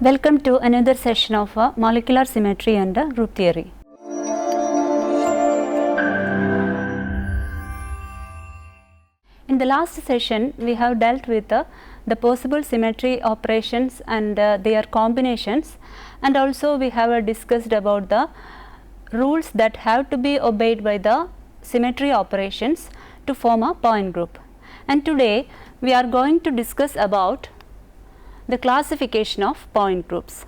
Welcome to another session of molecular symmetry and group theory. In the last session, we have dealt with the possible symmetry operations and their combinations, and also we have discussed about the rules that have to be obeyed by the symmetry operations to form a point group. And today we are going to discuss about the classification of point groups.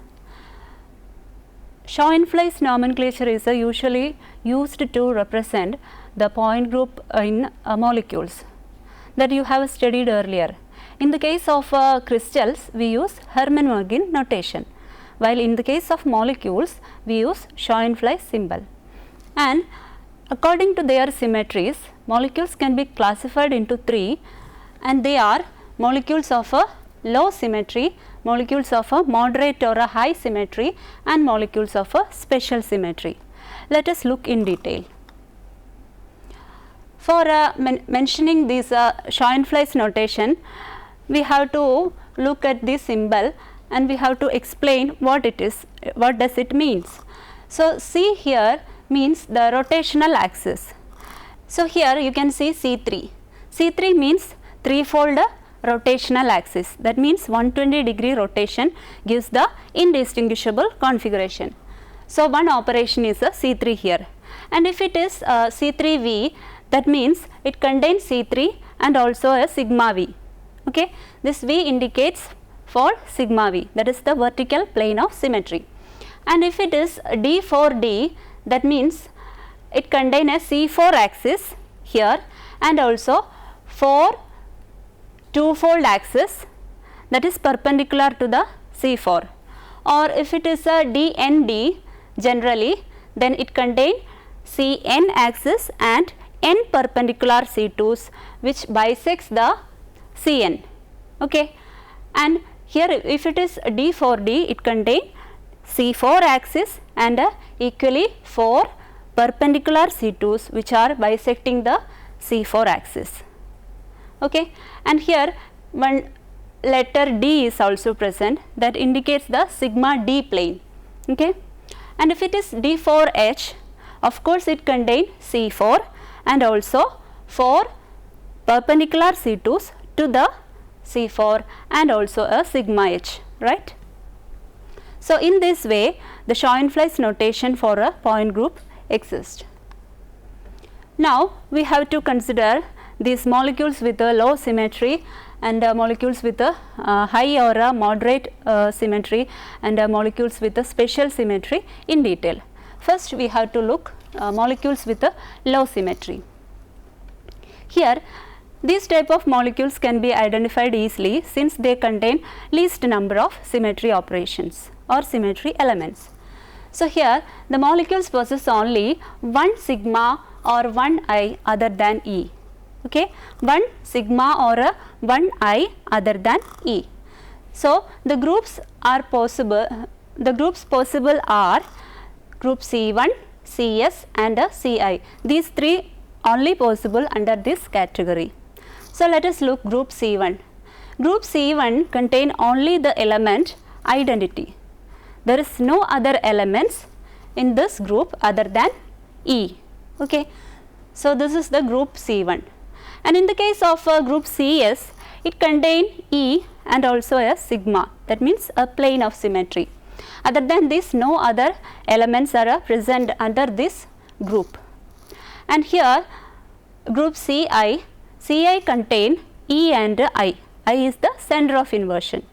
Schoenflies nomenclature is usually used to represent the point group in molecules that you have studied earlier. In the case of crystals, we use Hermann-Weyl notation, while in the case of molecules, we use Schoenflies symbol. And according to their symmetries, molecules can be classified into three, and they are molecules of a low symmetry, molecules of a moderate or a high symmetry, and molecules of a special symmetry. Let us look in detail. For mentioning this Schoenflies notation, we have to look at this symbol and we have to explain what it is, what does it means. So, C here means the rotational axis. So, here you can see C3. C3 means threefold rotational axis, that means 120-degree rotation gives the indistinguishable configuration. So, one operation is a C3 here, and if it is C3V, that means it contains C3 and also a sigma V. Okay. This V indicates for sigma V, that is the vertical plane of symmetry. And if it is D4D, that means it contains a C4 axis here and also 4 two-fold axis that is perpendicular to the C4, or if it is a DND generally, then it contains CN axis and N perpendicular C2s which bisects the CN. Okay. And here if it is D4D, it contains C4 axis and equally 4 perpendicular C2s which are bisecting the C4 axis. Okay. And here one letter D is also present, that indicates the sigma D plane. Okay. And if it is D4H, of course it contains C4 and also 4 perpendicular C2s to the C4 and also a sigma H, right. So, in this way the Schoenflies notation for a point group exists. Now, we have to consider these molecules with a low symmetry and molecules with a high or a moderate symmetry and molecules with a special symmetry in detail. First, we have to look molecules with a low symmetry. Here, these type of molecules can be identified easily since they contain least number of symmetry operations or symmetry elements. So, here the molecules possess only one sigma or one I other than E. Okay, one sigma or a one I other than E. So, the groups are possible. The groups possible are group C1, CS and CI. These three only possible under this category. So, let us look group C1. Group C1 contain only the element identity. There is no other elements in this group other than E. Okay. So, this is the group C1. And in the case of group CS, it contains E and also a sigma, that means a plane of symmetry. Other than this, no other elements are present under this group. And here group CI contain E and I. I is the center of inversion.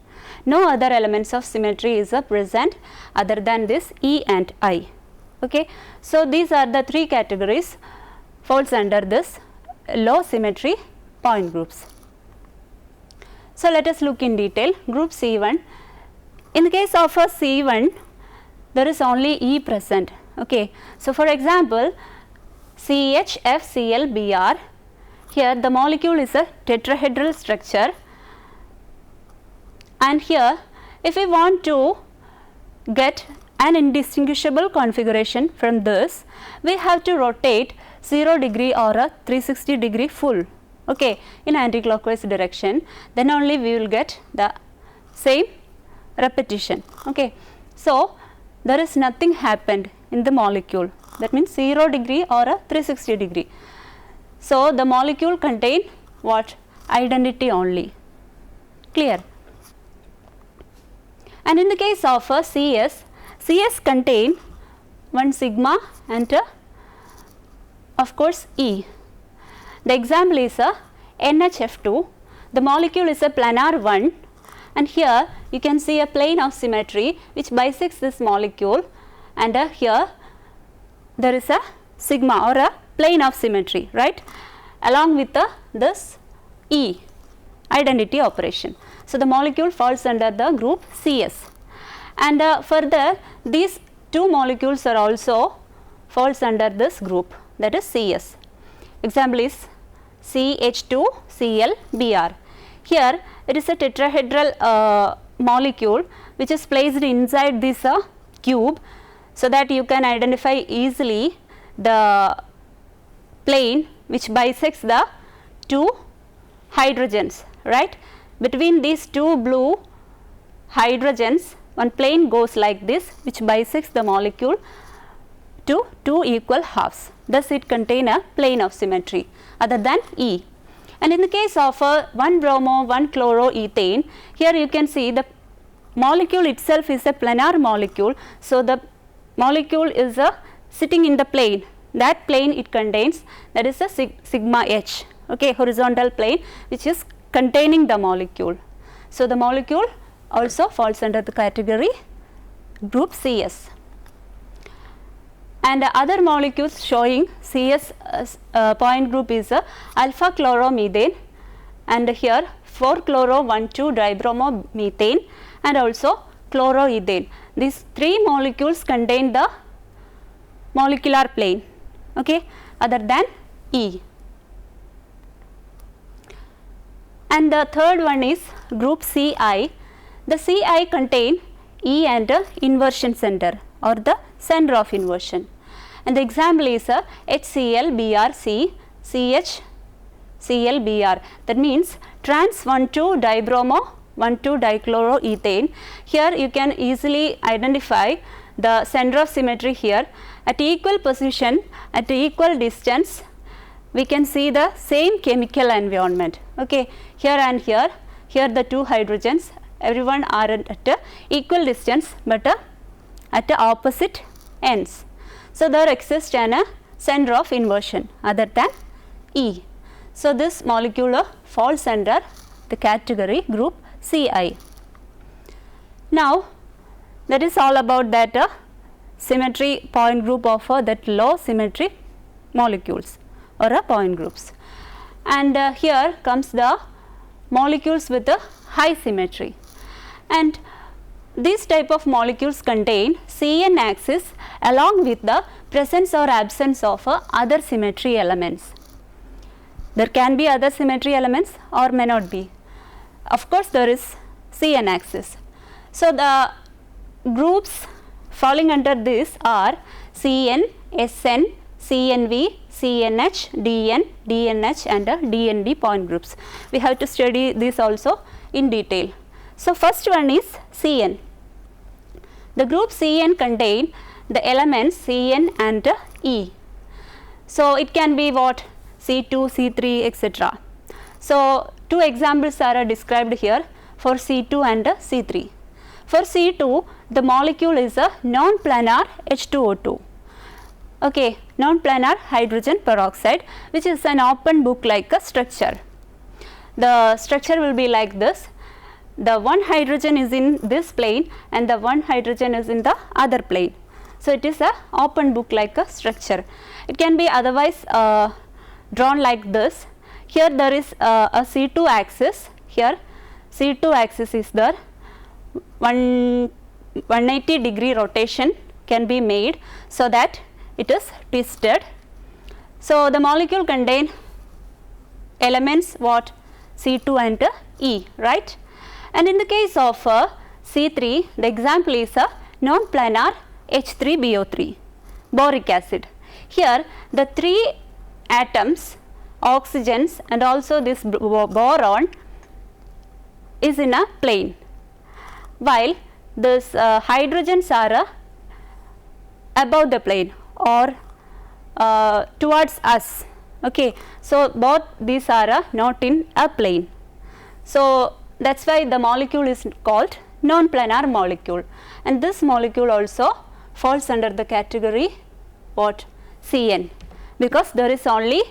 No other elements of symmetry is present other than this E and I. Okay. So, these are the three categories falls under this low symmetry point groups. So, let us look in detail group C1. In the case of a C1, there is only E present. Okay. So, for example, CHFClBr, here the molecule is a tetrahedral structure, and here if we want to get an indistinguishable configuration from this, we have to rotate 0 degree or a 360 degree full, okay, in anti-clockwise direction, then only we will get the same repetition. Okay. So, there is nothing happened in the molecule, that means 0 degree or a 360 degree. So, the molecule contain what? Identity only. Clear? And in the case of a CS, CS contain one sigma and of course E. The example is a NHF2. The molecule is a planar one, and here you can see a plane of symmetry which bisects this molecule, and here there is a sigma or a plane of symmetry, right, along with this E, identity operation. So, the molecule falls under the group CS, and further these two molecules are also falls under this group, that is CS. Example is CH2Cl-Br. Here it is a tetrahedral molecule which is placed inside this cube, so that you can identify easily the plane which bisects the two hydrogens, right. Between these two blue hydrogens, one plane goes like this, which bisects the molecule to two equal halves. Thus, it contains a plane of symmetry other than E. And in the case of 1-bromo, 1-chloroethane, here you can see the molecule itself is a planar molecule. So, the molecule is sitting in the plane, that plane it contains, that is a sigma H, okay, horizontal plane which is containing the molecule. So, the molecule also falls under the category group CS. And other molecules showing CS point group is alpha chloromethane, and here 4-chloro-1,2-dibromomethane, and also chloroethane. These three molecules contain the molecular plane, okay, other than E. And the third one is group CI. The CI contain E and inversion center or the center of inversion. And the example is HCl-BrC, CHCl-Br. That means trans 1,2-dibromo, 1,2-dichloroethane. Here you can easily identify the center of symmetry here. At equal position, at equal distance, we can see the same chemical environment. Okay, here and here the two hydrogens, everyone are at equal distance, but at opposite ends. So, there exists a center of inversion other than E. So, this molecule falls under the category group CI. Now, that is all about that symmetry point group of that low symmetry molecules or point groups. And here comes the molecules with a high symmetry, and these type of molecules contain CN axis along with the presence or absence of other symmetry elements. There can be other symmetry elements or may not be. Of course, there is CN axis. So, the groups falling under this are CN, SN, CNV, CNH, DN, DNH and DND point groups. We have to study this also in detail. So, first one is CN. The group CN contain the elements CN and E. So, it can be what? C2, C3, etc. So, two examples are described here for C2 and C3. For C2, the molecule is a non-planar H2O2. Okay, non-planar hydrogen peroxide, which is an open book like a structure. The structure will be like this. The one hydrogen is in this plane and the one hydrogen is in the other plane. So, it is a open book like a structure. It can be otherwise drawn like this. Here there is a C2 axis. Here C2 axis is there. 180 degree rotation can be made so that it is twisted. So, the molecule contain elements what? C2 and E, right. And in the case of C3, the example is a non-planar H3BO3, boric acid. Here the three atoms, oxygens and also this boron is in a plane. while this hydrogens are above the plane or towards us. Okay. So, both these are not in a plane. So, that is why the molecule is called non-planar molecule, and this molecule also falls under the category what? Cn, because there is only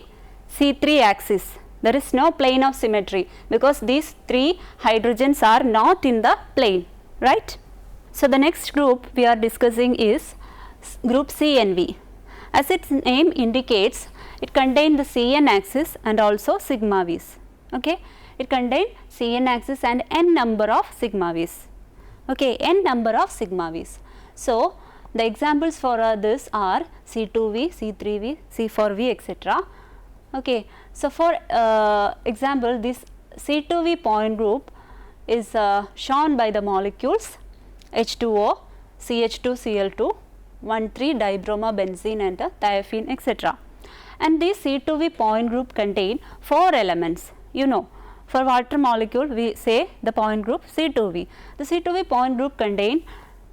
C3 axis, there is no plane of symmetry, because these 3 hydrogens are not in the plane, right. So, the next group we are discussing is group CNV. As its name indicates, it contains the Cn axis and also sigma v's. Okay. It contains Cn axis and n number of sigma v's. Okay, n number of sigma v's. So, the examples for this are C2v, C3v, C4v, etc. Okay. So, for example, this C2v point group is shown by the molecules H2O, CH2Cl2, 1,3-dibromobenzene and thiophene, etc. And this C2v point group contain 4 elements. You know, for water molecule we say the point group C2v. The C2v point group contain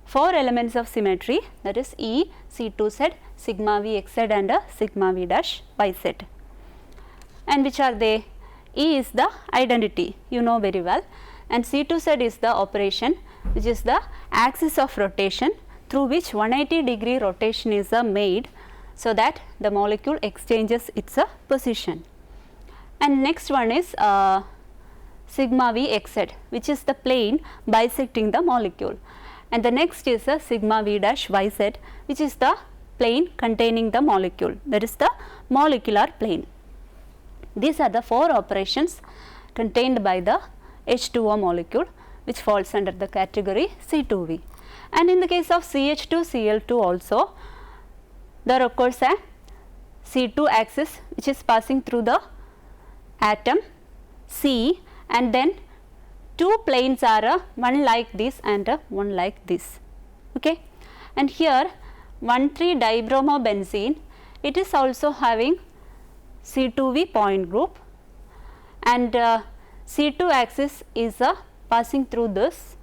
4 elements of symmetry, that is E, C2z, sigma v xz and sigma v dash yz. And which are they? E is the identity, you know very well, and C2z is the operation, which is the axis of rotation through which 180-degree rotation is made, so that the molecule exchanges its position. And next one is sigma v xz, which is the plane bisecting the molecule, and the next is sigma v dash yz, which is the plane containing the molecule, that is the molecular plane. These are the 4 operations contained by the H2O molecule, which falls under the category C2V. And in the case of CH2Cl2 also, there occurs a C2 axis which is passing through the atom C, and then 2 planes are one like this and one like this. Okay. And here 1,3-dibromobenzene, it is also having C2V point group, and C2 axis is passing through this.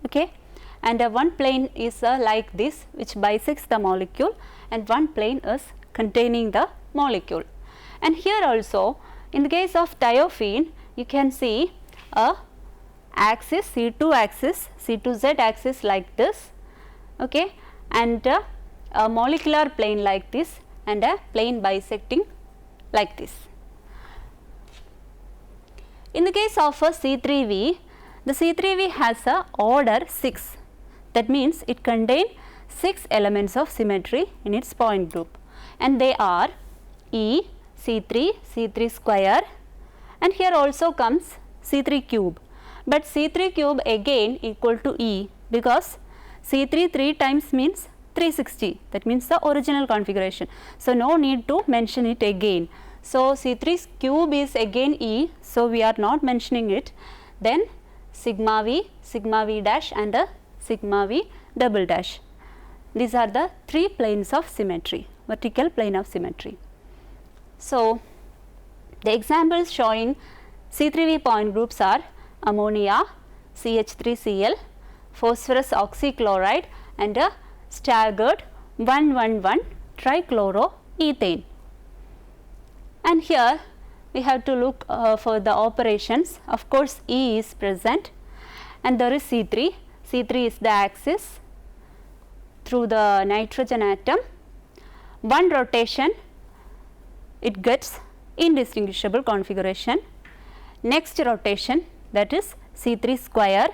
Okay. And one plane is like this, which bisects the molecule, and one plane is containing the molecule. And here also, in the case of thiophene, you can see a axis, C2 axis, C2z axis like this, okay, and a molecular plane like this, and a plane bisecting like this. In the case of a C3V, the C3V has a order 6. That means it contains 6 elements of symmetry in its point group, and they are E, C3, C3 square, and here also comes C3 cube, but C3 cube again equal to E, because C3 3 times means 360, that means the original configuration. So, no need to mention it again. So, C3 cube is again E, so we are not mentioning it. Then sigma V dash and sigma V double dash. These are the 3 planes of symmetry, vertical plane of symmetry. So, the examples showing C3V point groups are ammonia, CH3Cl, phosphorus oxychloride, and a staggered 1,1,1 trichloroethane. And here we have to look for the operations. Of course, E is present, and there is C3. C3 is the axis through the nitrogen atom. One rotation, it gets indistinguishable configuration. Next rotation, that is C3 square,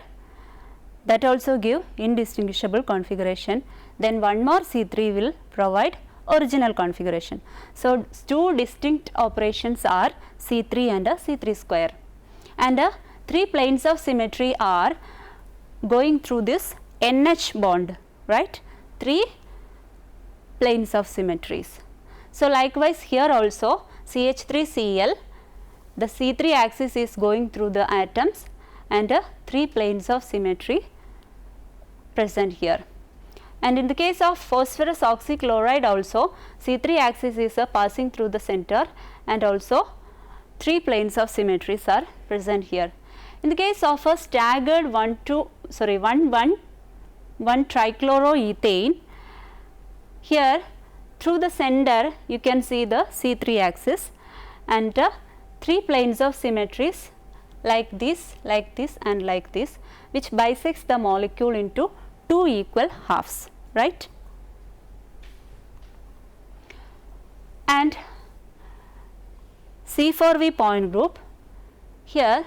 that also give indistinguishable configuration. Then one more C3 will provide original configuration. So, 2 distinct operations are C3 and C3 square, and 3 planes of symmetry are going through this NH bond, right, 3 planes of symmetries. So, likewise here also CH3Cl, the C3 axis is going through the atoms, and 3 planes of symmetry present here. And in the case of phosphorus oxychloride also, C3 axis is passing through the center, and also 3 planes of symmetries are present here. In the case of a staggered 1,1,1 trichloroethane. Here through the center you can see the C3 axis and 3 planes of symmetries like this and like this, which bisects the molecule into 2 equal halves, right. And C4V point group, here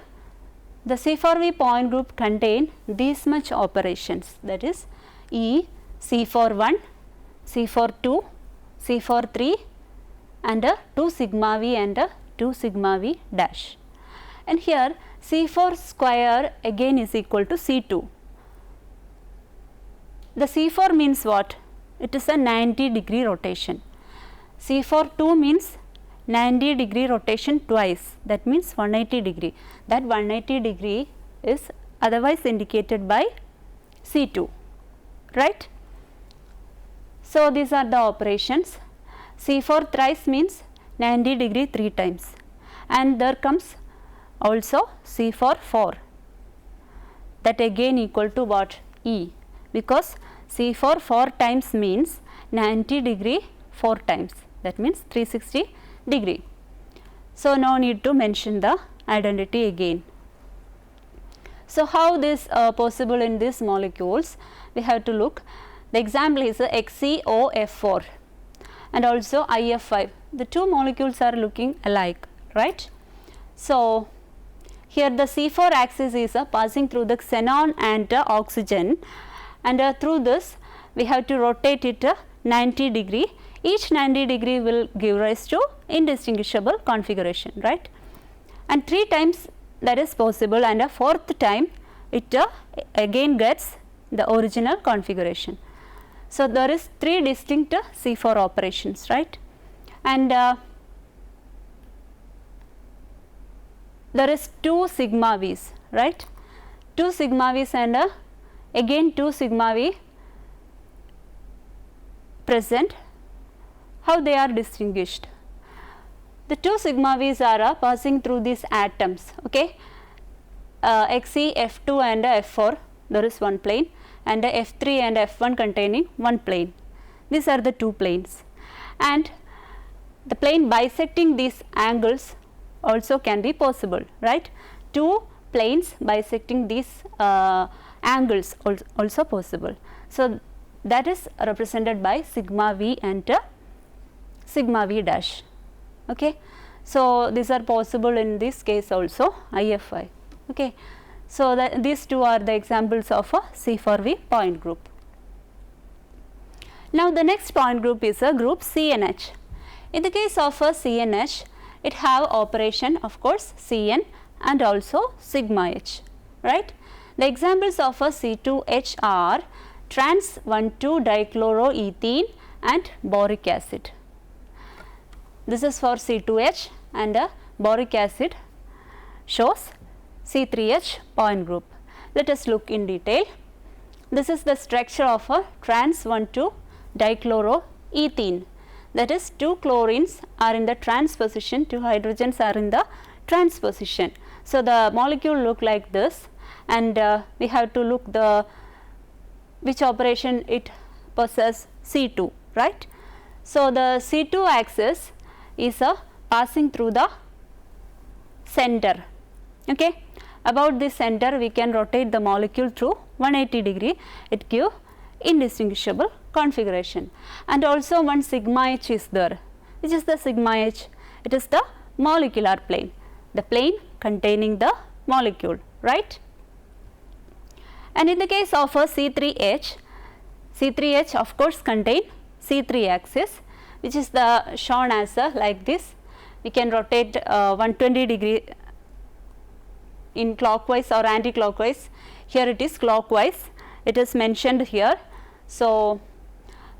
the C4V point group contain these much operations, that is E, C41, C42, C43 and 2 sigma V and 2 sigma V dash. And here C4 square again is equal to C2. The C4 means what? It is a 90-degree rotation. C42 means 90-degree rotation twice, that means 180 degree. That 180 degree is otherwise indicated by C2, right. So these are the operations. C4 thrice means 90 degree 3 times, and there comes also C4 4, that again equal to what? E, because C4 4 times means 90 degree 4 times, that means 360 degree. So no need to mention the identity again. So how this possible in these molecules? We have to look. The example is XeOF4 and also IF5. The two molecules are looking alike, right. So here the C4 axis is passing through the xenon and oxygen, and through this we have to rotate it 90 degree. Each 90 degree will give rise to indistinguishable configuration, right. And 3 times that is possible, and a 4th time it again gets the original configuration. So there is 3 distinct C4 operations, right. And there is 2 sigma V's, right. 2 sigma V's and again 2 sigma V present. How they are distinguished? The 2 sigma V's are passing through these atoms, okay. Xe, F2 and F4, there is one plane, and F3 and F1 containing one plane. These are the 2 planes, and the plane bisecting these angles also can be possible, right. 2 planes bisecting these angles also possible. So that is represented by sigma V and sigma V dash, okay. So these are possible in this case also, IFI, okay. So these 2 are the examples of a C4V point group. Now the next point group is a group CNH. In the case of a CNH, it have operation of course Cn and also sigma H, right. The examples of a C2H are trans 1,2-dichloroethene and boric acid. This is for C2H, and boric acid shows C3H point group. Let us look in detail. This is the structure of a trans 1,2-dichloroethene, that is 2 chlorines are in the trans position, 2 hydrogens are in the trans position. So the molecule look like this, and we have to look the which operation it possesses C2, right. So the C2 axis is passing through the center, okay. About this center we can rotate the molecule through 180 degree, it give indistinguishable configuration. And also one sigma H is there. Which is the sigma H? It is the molecular plane, the plane containing the molecule, right. And in the case of a C3H, C3H of course contain C3 axis, which is the shown as like this. We can rotate 120 degree in clockwise or anti-clockwise. Here it is clockwise, it is mentioned here. So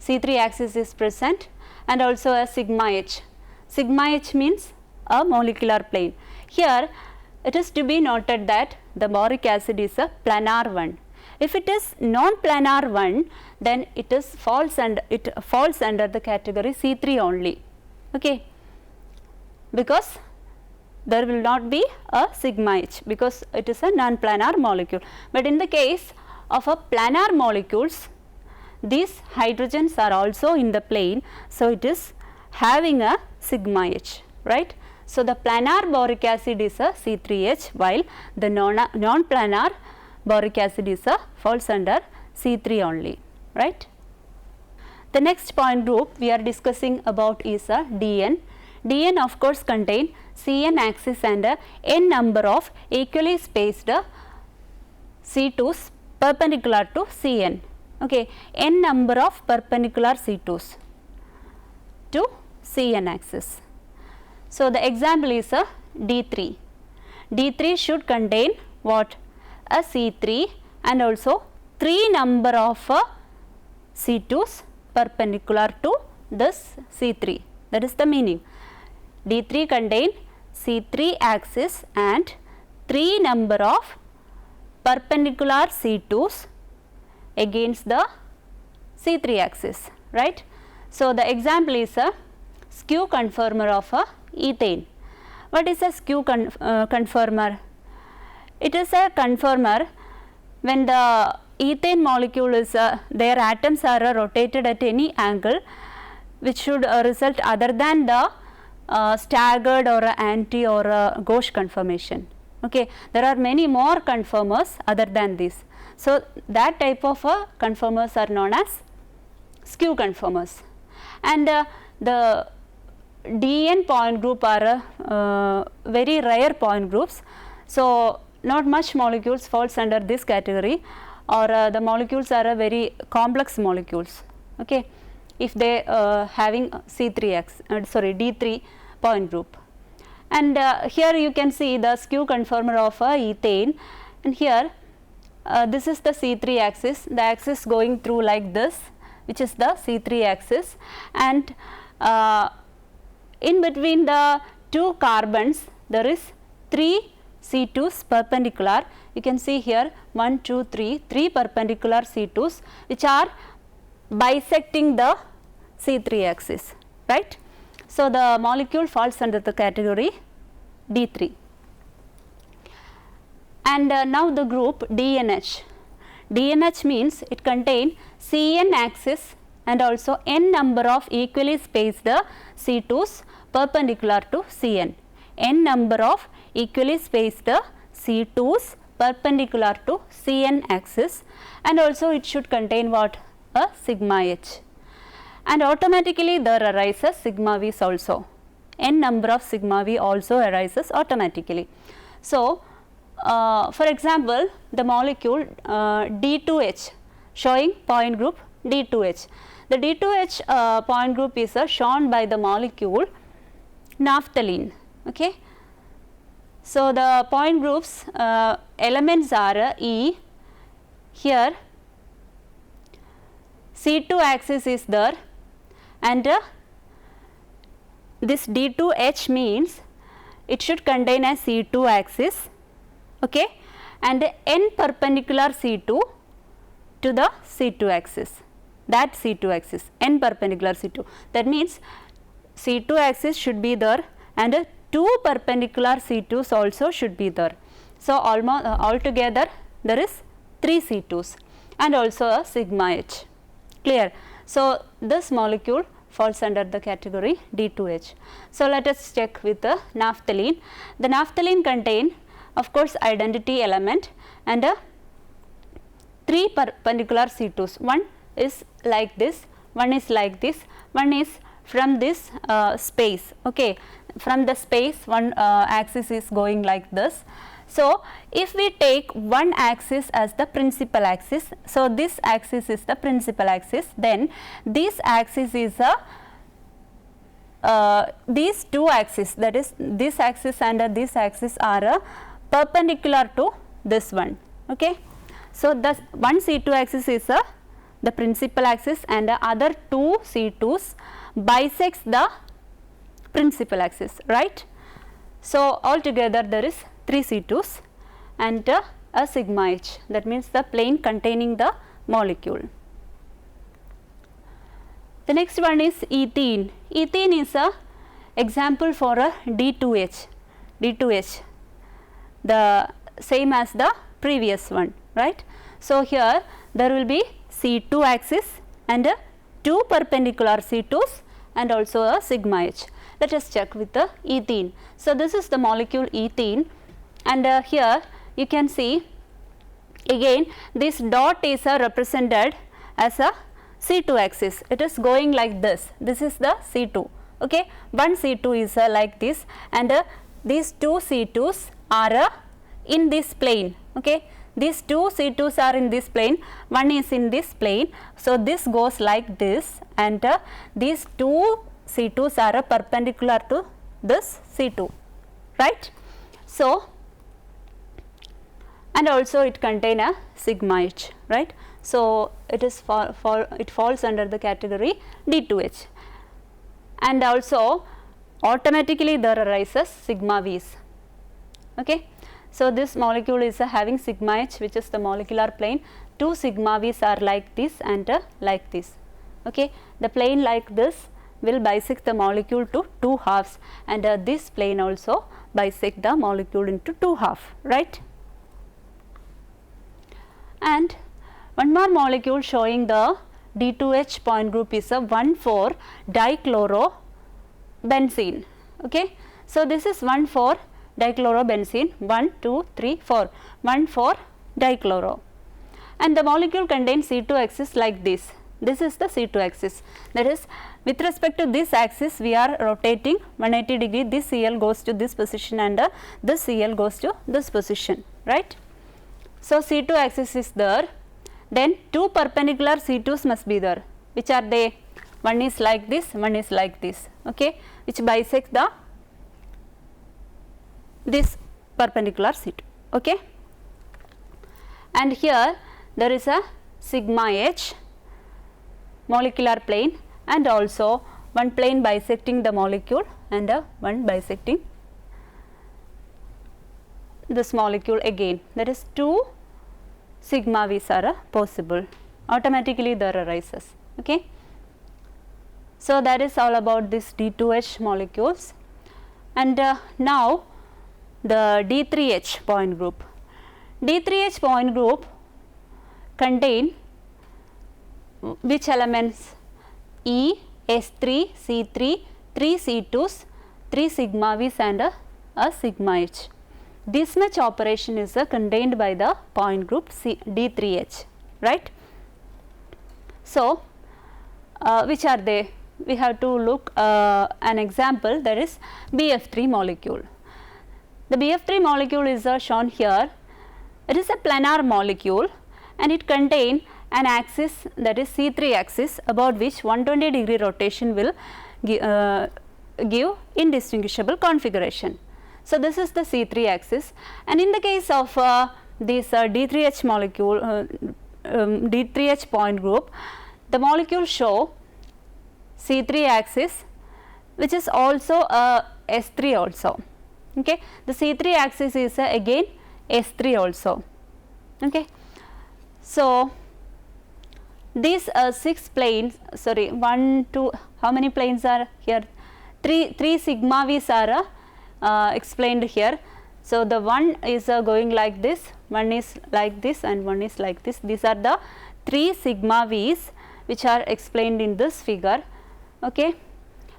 C3 axis is present, and also a sigma H. Sigma H means a molecular plane. Here it is to be noted that the boric acid is a planar one. If it is non-planar one, then it falls under the category C3 only, okay, because there will not be a sigma H because it is a non-planar molecule. But in the case of a planar molecules, these hydrogens are also in the plane, so it is having a sigma H, right. So, the planar boric acid is a C3H, while the non-planar boric acid is a falls under C3 only, right. The next point group we are discussing about is a DN. DN of course contain CN axis and n number of equally spaced C2s perpendicular to Cn, okay, n number of perpendicular C2s to Cn axis. So, the example is a D3. D3 should contain what? A C3 and also 3 number of C2s perpendicular to this C3, that is the meaning. D3 contain C3 axis and 3 number of perpendicular C2s against the C3 axis, right. So, the example is a skew conformer of a ethane. What is a skew conformer? It is a conformer when the ethane molecule is their atoms are rotated at any angle which should result other than the staggered or anti or gauche conformation. Okay. There are many more conformers other than this. So, that type of conformers are known as skew conformers, and the DN point group are very rare point groups. So, not much molecules falls under this category, or the molecules are very complex molecules, okay, if they having D3 point group. And here you can see the skew conformer of ethane, and here this is the C3 axis, the axis going through like this, which is the C3 axis, and in between the two carbons there is 3 C2s perpendicular. You can see here 1, 2, 3 perpendicular C2s which are bisecting the C3 axis, right. So, the molecule falls under the category D3. And now the group DNH. DNH means it contain Cn axis and also n number of equally spaced C2s perpendicular to Cn, n number of equally spaced C2s perpendicular to Cn axis, and also it should contain what? A sigma H, and automatically there arises sigma V's also, n number of sigma V also arises automatically. So, for example, the molecule D2H showing point group D2H. The D2H point group is shown by the molecule naphthalene, okay. So, the point groups elements are E, here C2 axis is there, and this D2H means it should contain a C2 axis, okay, and n perpendicular C2 to the C2 axis, that C2 axis, n perpendicular C2, that means C2 axis should be there and 2 perpendicular C2s also should be there. So, almost altogether there is 3 C2s and also a sigma H, clear. So, this molecule falls under the category D2H. So, let us check with the naphthalene. The naphthalene contain of course identity element and 3 perpendicular C2s, one is like this, one is like this, one is from this space, okay, from the space one axis is going like this. So, if we take one axis as the principal axis, so this axis is the principal axis, then this axis is these two axes, that is this axis and this axis are perpendicular to this one, okay. So, the one C2 axis is the principal axis and the other two C2s bisects the principal axis, right. So, altogether there is 3 C2s and a sigma H, that means the plane containing the molecule. The next one is ethene. Ethene is a example for a D2H, the same as the previous one, right. So, here there will be C2 axis and 2 perpendicular C2s and also a sigma H. Let us check with the ethene. So, this is the molecule ethene, and here you can see again this dot is represented as a C2 axis. It is going like this. This is the C2. Okay, one C2 is like this, and these 2 C2s are in this plane. Okay, these 2 C2s are in this plane, one is in this plane. So, this goes like this, and these 2 C2s are perpendicular to this C2, right. So, and also it contain a sigma H, right. So, it is it falls under the category D2H, and also automatically there arises sigma V's. Okay. So, this molecule is having sigma H, which is the molecular plane. 2 sigma V's are like this and like this. Okay. The plane like this will bisect the molecule to 2 halves, and this plane also bisect the molecule into 2 halves, right. And one more molecule showing the D2H point group is a 1,4-dichlorobenzene. Okay. So, this is 1,4-dichlorobenzene, 1, 2, 3, 4, 1,4-dichloro, and the molecule contains C2 axis like this. This is the C2 axis, that is, with respect to this axis we are rotating 180 degree. This Cl goes to this position and this Cl goes to this position, right. So, C2 axis is there, then 2 perpendicular C2s must be there. Which are they? One is like this, one is like this, okay, which bisect the this perpendicular C2, okay. And here there is a sigma H molecular plane, and also one plane bisecting the molecule and one bisecting this molecule again, that is 2 sigma V's are possible, automatically there arises. Okay. So, that is all about this D2H molecules, and now the D3H point group. D3H point group contain which elements? E, S3, C3, 3 C2s, 3 sigma V's and a sigma H. This much operation is contained by the point group D3H, right. So, which are they? We have to look an example, that is BF3 molecule. The BF3 molecule is shown here. It is a planar molecule and it contains an axis, that is C3 axis, about which 120 degree rotation will give indistinguishable configuration. So, this is the C3 axis, and in the case of this D3H molecule, D3H point group, the molecule show C3 axis, which is also S3 also. Okay. The C3 axis is again S3 also. Okay. So, these 6 planes, sorry, 1, 2, how many planes are here? 3 sigma V's are explained here. So, the one is going like this, one is like this and one is like this. These are the 3 sigma V's which are explained in this figure. Okay.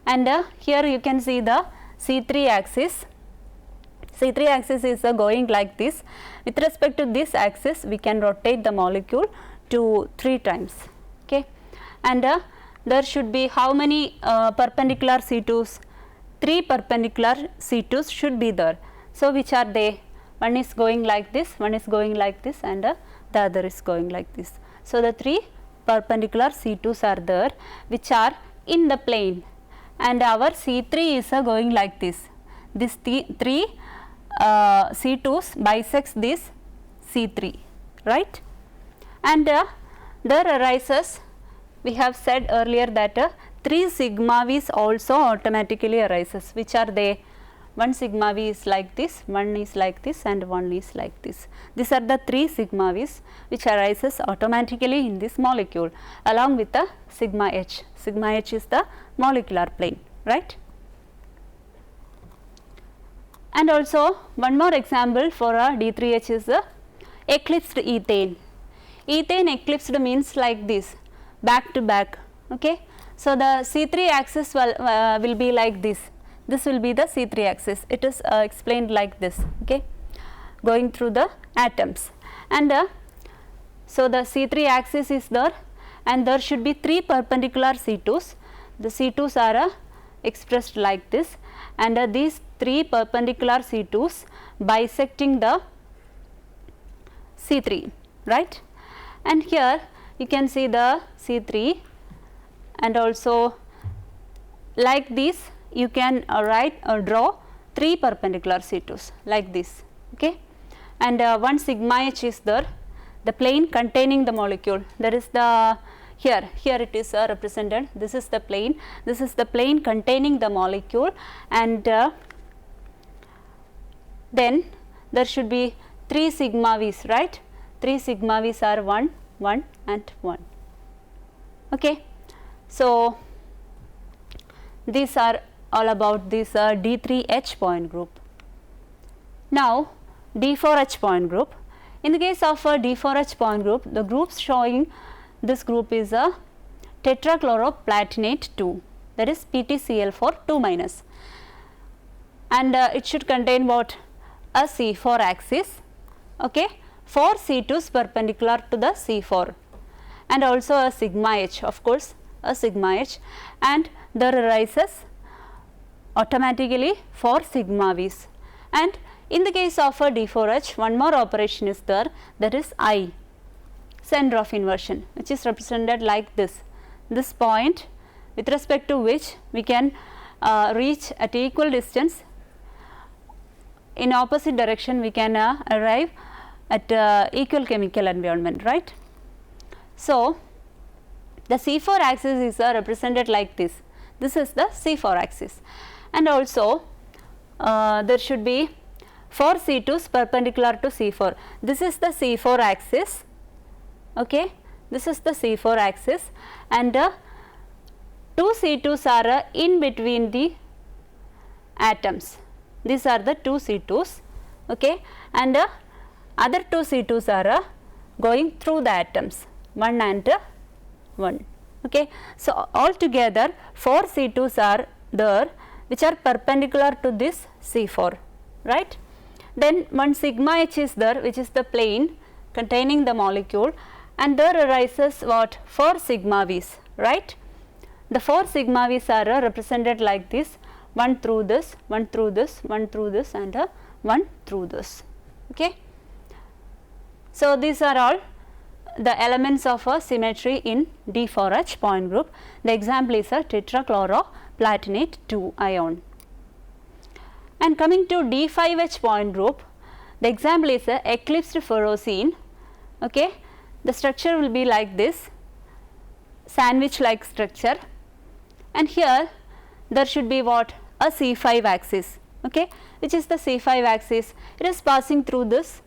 And here you can see the C3 axis. C3 axis is going like this. With respect to this axis, we can rotate the molecule to 3 times. Okay. And there should be how many perpendicular C2s? 3 perpendicular C2s should be there. So, which are they? One is going like this, one is going like this, and the other is going like this. So, the 3 perpendicular C2s are there, which are in the plane, and our C3 is going like this. This 3 C2s bisects this C3, right. And there arises, we have said earlier that 3 sigma V's also automatically arises. Which are they? One sigma V is like this, one is like this, and one is like this. These are the 3 sigma V's which arises automatically in this molecule along with the sigma H. Sigma H is the molecular plane, right. And also one more example for a D3H is the eclipsed ethane. ethane eclipsed means like this, back to back. Okay. So, the C3 axis will be like this. This will be the C3 axis. It is explained like this. Okay, going through the atoms, and so the C3 axis is there, and there should be 3 perpendicular C2s. The C2s are expressed like this, and these 3 perpendicular C2s bisecting the C3, right. And here you can see the C3, and also like this you can write or draw 3 perpendicular C2s like this. Okay. And one sigma h is there, the plane containing the molecule. There is the here it is represented. This is the plane, this is the plane containing the molecule, and then there should be 3 sigma v's, right. 3 sigma v's are 1, 1 and 1. Okay. So, these are all about this D3H point group. Now, D4H point group. In the case of a D4H point group, the groups showing this group is a tetrachloroplatinate 2, that is PTCl4 2 minus, and it should contain what? A C4 axis. Okay. 4 C2s perpendicular to the C4, and also a sigma h, of course a sigma h, and there arises automatically 4 sigma v's. And in the case of a D4H, one more operation is there, that is I, center of inversion, which is represented like this. This point with respect to which we can reach at equal distance in opposite direction, we can arrive at equal chemical environment, right. So, the C4 axis is represented like this. This is the C4 axis, and also there should be 4 C2s perpendicular to C4. This is the C4 axis. Okay. This is the C4 axis, and 2 C2s are in between the atoms. These are the 2 C2s. Okay. And other 2 C2s are going through the atoms, 1 and 1. Okay. So, altogether 4 C2s are there which are perpendicular to this C4, right. Then one sigma h is there, which is the plane containing the molecule, and there arises what? 4 sigma v's, right. The 4 sigma v's are represented like this, one through this, one through this, one through this, and one through this. Okay. So, these are all the elements of a symmetry in D4H point group. The example is a tetrachloroplatinate 2 ion. And coming to D5H point group, the example is a eclipsed ferrocene. Okay. The structure will be like this, sandwich like structure, and here there should be what? A C5 axis. Okay. Which is the C5 axis? It is passing through this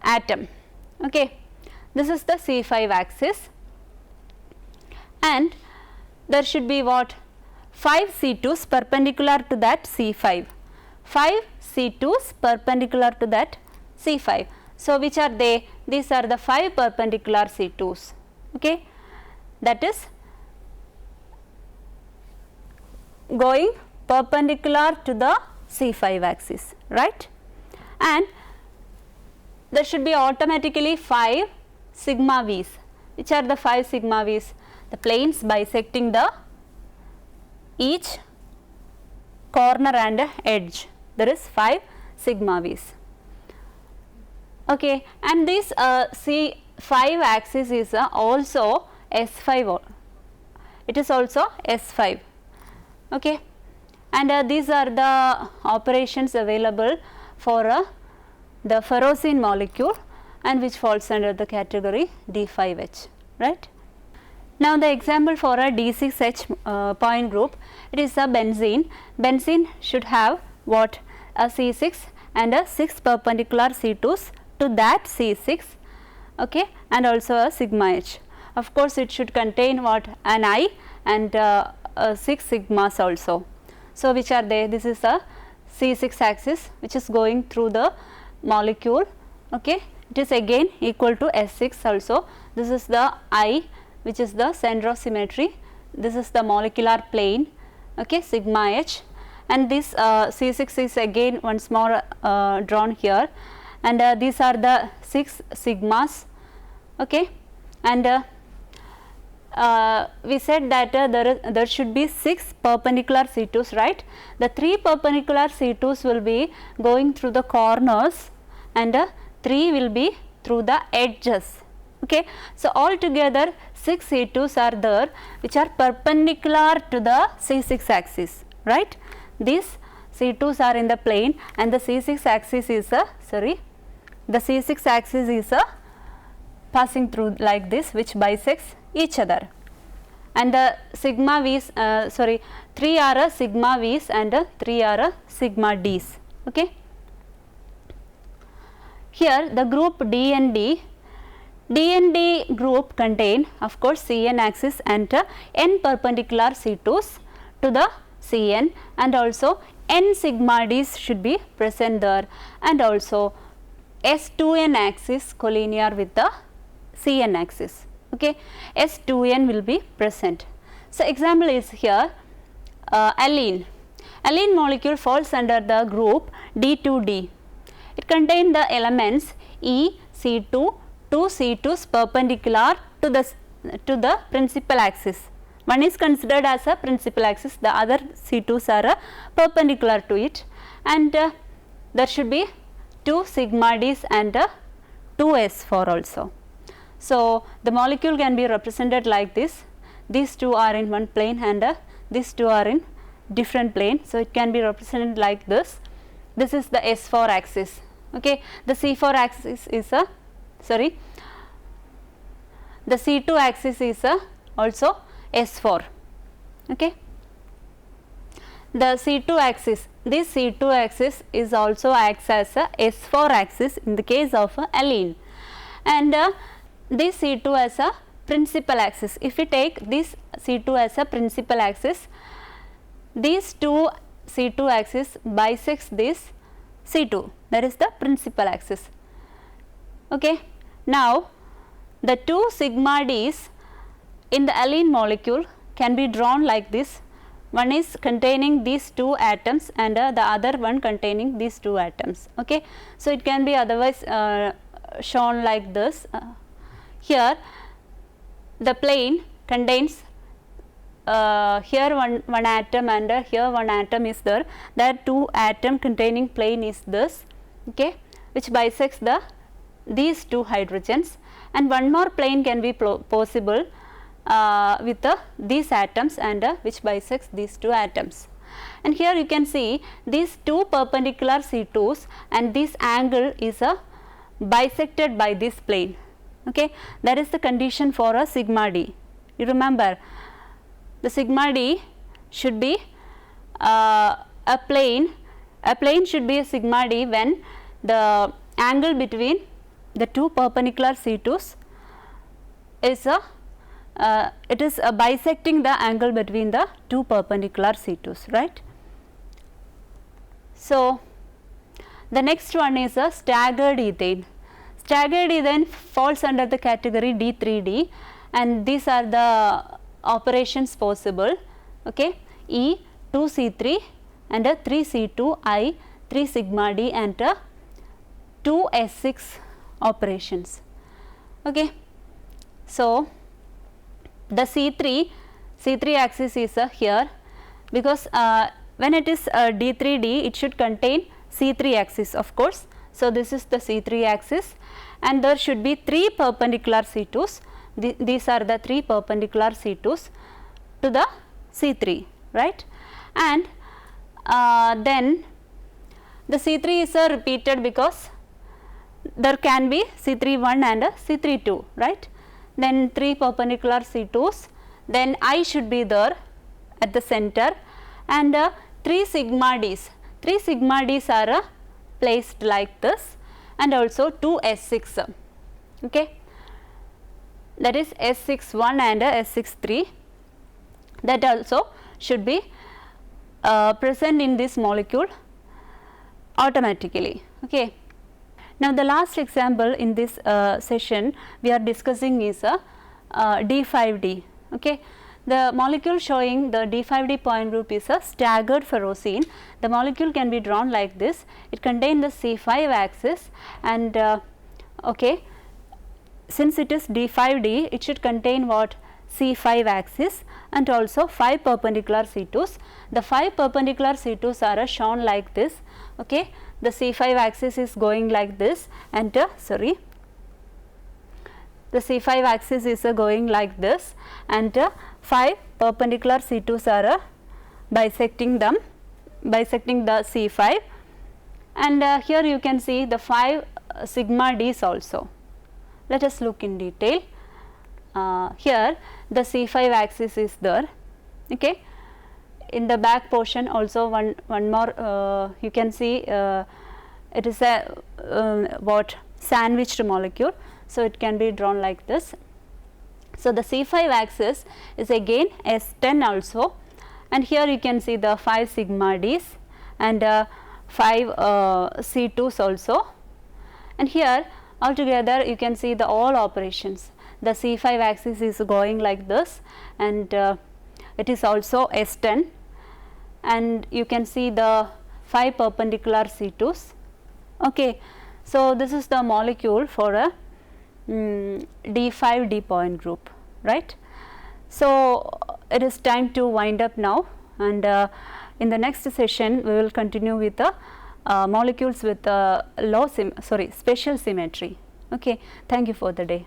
atom. Okay. This is the C5 axis, and there should be what? 5 C2s perpendicular to that C5. 5 C2s perpendicular to that C5. So, which are they? These are the 5 perpendicular C2s. Okay. That is going perpendicular to the C5 axis, right. And there should be automatically 5 sigma v's. Which are the 5 sigma v's? The planes bisecting the each corner and edge. There is 5 sigma v's. Okay. And this C5 axis is also S5. It is also S5. Okay. And these are the operations available for the ferrocene molecule, and which falls under the category D5H, right. Now, the example for a D6H point group, it is a benzene. Benzene should have what? A C6 and a 6 perpendicular C2s to that C6, okay, and also a sigma H. Of course, it should contain what? An I and 6 sigmas also. So, which are they? This is a C6 axis which is going through the molecule, okay, it is again equal to S6 also. This is the I, which is the center of symmetry. This is the molecular plane, okay, sigma H, and this C6 is again once more drawn here, and these are the 6 sigmas, okay, and we said that there should be 6 perpendicular C2s, right. The 3 perpendicular C2s will be going through the corners and 3 will be through the edges, okay. So, altogether 6 C2s are there which are perpendicular to the C6 axis, right. These C2s are in the plane and the C6 axis is passing through like this, which bisects each other, and the sigma v's 3 are a sigma v's and 3 are a sigma d's, okay. Here the group D and D group contain of course Cn axis and n perpendicular C2s to the Cn, and also n sigma d's should be present there, and also S2n axis collinear with the Cn axis, okay. S2n will be present. So, example is here allene. Allene molecule falls under the group D2D. It contains the elements E, C2, 2 C2s perpendicular to the principal axis. One is considered as a principal axis, the other C2s are perpendicular to it, and there should be 2 sigma d's and 2 S4 also. So, the molecule can be represented like this. These two are in one plane and these two are in different plane. So, it can be represented like this. This is the S4 axis, okay. The C4 axis is the C2 axis is also S4, okay. The C2 axis, this C2 axis is also acts as a S4 axis in the case of allene, and this C2 as a principal axis. If we take this C2 as a principal axis, these two C2 axis bisects this C2, that is the principal axis, okay. Now, the 2 sigma d's in the allene molecule can be drawn like this. One is containing these 2 atoms and the other one containing these 2 atoms, okay. So, it can be otherwise shown like this. Here the plane contains here one atom and here one atom is there. That 2 atom containing plane is this, okay, which bisects these 2 hydrogens, and one more plane can be possible with these atoms and which bisects these 2 atoms. And here you can see these 2 perpendicular C2s and this angle is bisected by this plane, okay. That is the condition for a sigma d. You remember, the sigma d should be a plane should be a sigma d when the angle between the 2 perpendicular C2s is it is bisecting the angle between the 2 perpendicular C2s, right. So, the next one is a staggered ethane. Staggered ethane falls under the category D3D, and these are the operations possible, okay. E, 2C3 and 3C2I, 3 sigma d and 2 S6 operations, okay. So, the C3 axis is here, because when it is D3D it should contain C3 axis of course. So, this is the C3 axis and there should be 3 perpendicular C2s. These are the 3 perpendicular C2s to the C3, right, and then the C3 is repeated because there can be C31 and C32, right. Then 3 perpendicular C2s, then I should be there at the center, and 3 sigma d's. 3 sigma d's are placed like this, and also 2 S6, okay. That is S61 and S63, that also should be present in this molecule automatically, okay. Now, the last example in this session we are discussing is a D5D. Okay. The molecule showing the D5D point group is a staggered ferrocene. The molecule can be drawn like this. It contains the C5 axis, and okay, since it is D5D, it should contain what? C5 axis and also 5 perpendicular C2s. The 5 perpendicular C2s are shown like this. Okay. The C5 axis is going like this, and the C5 axis is going like this, and 5 perpendicular C2s are bisecting the C5, and here you can see the 5 sigma D's also. Let us look in detail. Here the C5 axis is there. Okay. In the back portion also one more you can see it is a what sandwiched molecule. So, it can be drawn like this. So, the C5 axis is again S10 also, and here you can see the 5 sigma D's and 5 C2s also, and here altogether you can see the all operations. The C5 axis is going like this, and it is also S10, and you can see the 5 perpendicular C2s. Okay. So, this is the molecule for a D5D point group, right. So, it is time to wind up now, and in the next session we will continue with the molecules with special symmetry. Okay. Thank you for the day.